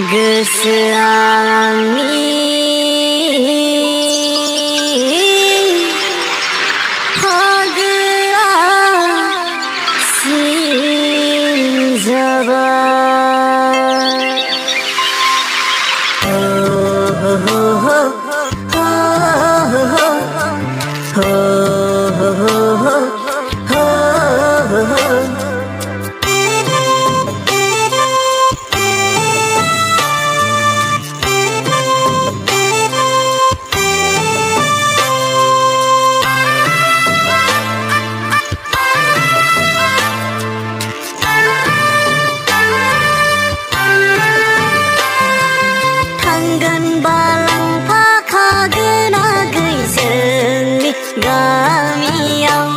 गोसोआंनि फागोआ सिम जाबाय हो हो हो हो हो हो हो गामियाव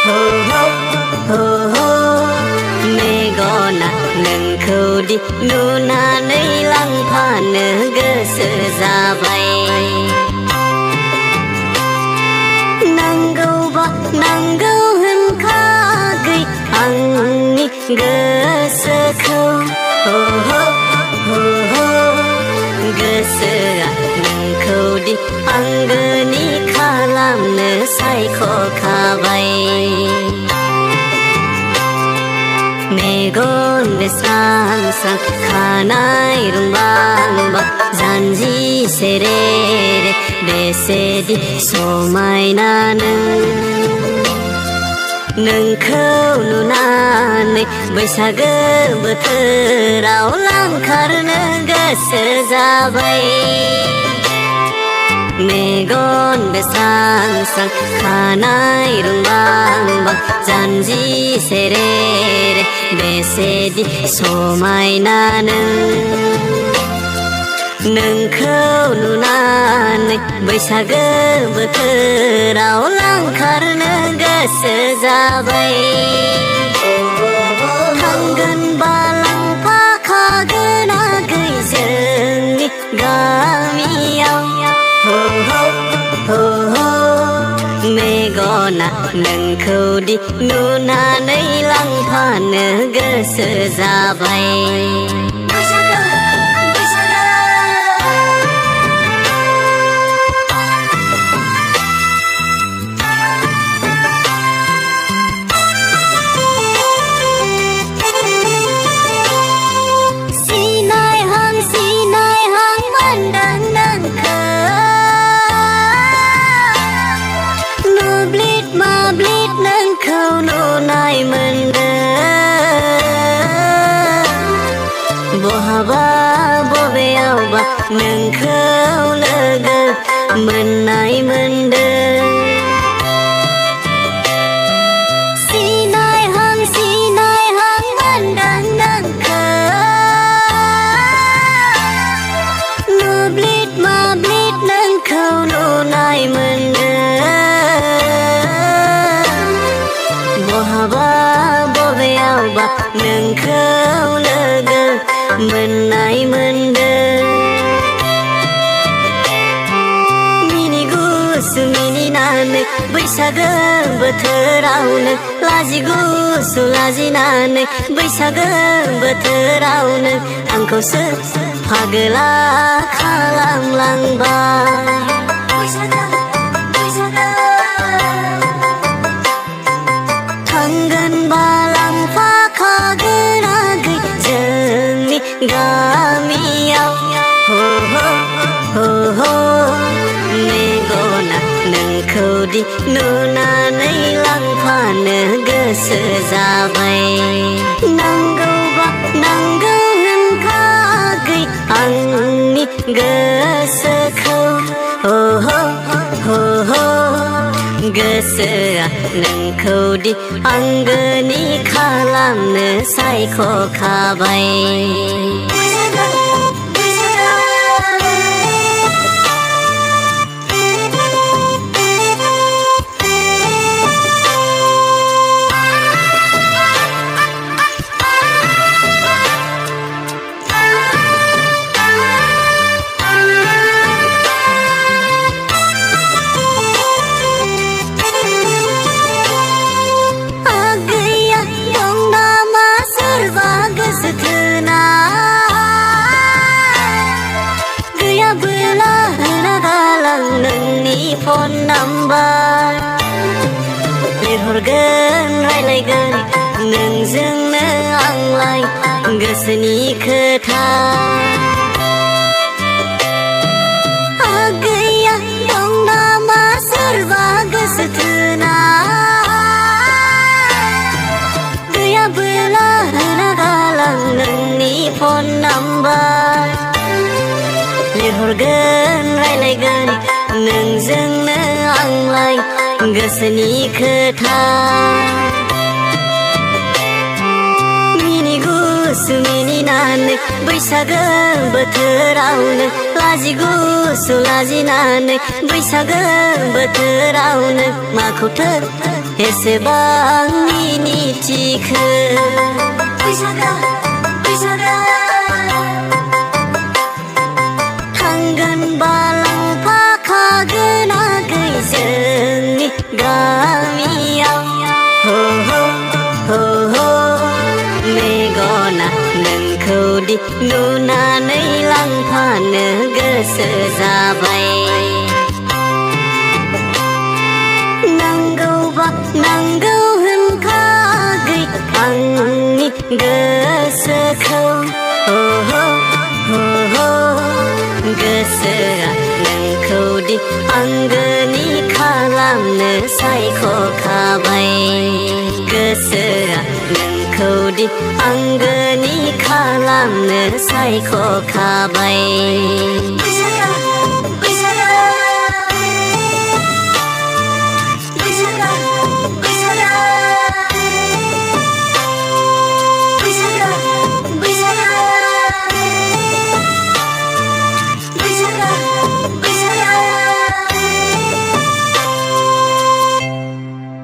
हो हो हो हो मेगना नोंखौदि नुनानै लांफानो गोसो जाबाय नांगौबा नांगौ होनखागै आंनि गोसोखौ हो हो हो हो गोसोआ नोंखौदि आंगोनि खालामनो सायख'खाबाय मेगन बेस्रां स्रां खानाय रुंबांबा जानजि सेरे रे बेसेदि समायना नोंखौ नुनानै बैसागो बोथोराव लांखारनो गोसो जाबाय मेगन बेस्रां स्रां खानाय रुंबांबा जानजि सेरे रे बेसेदि समायना नोंखौ नुनानै बैसागो बोथोराव लांखारनो गोसो जाबाय थांगोनबा लांफाखागोन आगै जोंनि गामियाव हो हो हो हो मेगना नोंखौदि नुनानै लांफानो गोसो जाबाय बहाबा बबेयावबा नोंखौ लोगो मोननाय मोनदों सिनायहां मोनदों नोंखौ मोब्लिब माब्लिब नोंखौ नुनाय मोनदों बहाबा बबेयावबा नोंखौ लोगो मोननाय मोनदों मिनि गुसु मिनिनानै बैसागो बोथोरावनो लाजि गुसु लाजिनानै बैसागो बोथोरावनो आंखौसो फागोला खालामलांबाय थांगोनबा लांफाखागोन आगै जोंनि गामियाव हो हो हो हो मेगना नोंखौदि नुनानै लांफानो गोसो जाबाय नांगौबा नांगौ होनखागै आंनि गोसोखौ हो हो हो हो गोसोआ नोंखौदि आंगोनि खालामनो सायख'खाबाय गोसो थोना लिंहरगोन रायलायगोन नोंजोंनो आंलाय गोसोनि खोथा गैया दं नामा सोरबा गोसो थोना गैयाबोला होना गालां नोंनि फन नाम्बार लिंहरगोन रायलायगोन नोंजोंनो आंलाय गोसोनि खोथा मिनि गुसु मिनिनानै बैसागो बोथोरावनो लाजि गुसु लाजिनानै बैसागो बोथोरावनो माखौथो एसेबां मिनिथिखो बैसागो बैसागो थांगोन बालांफाखागोन आगै जोंनि गामियाव हो हो हो हो मेगना नोंखौदि नुनानै लांफानो गोसो जाबाय नांगौबा नांगौ होनखागै आंनि गोसोखौ हो हो हो हो गोसोआ नोंखौदि आंगोनि खालामनो सायख'खाबाय गोसोआ नोंखौदि आंगोनि खालामनो सायख'खाबाय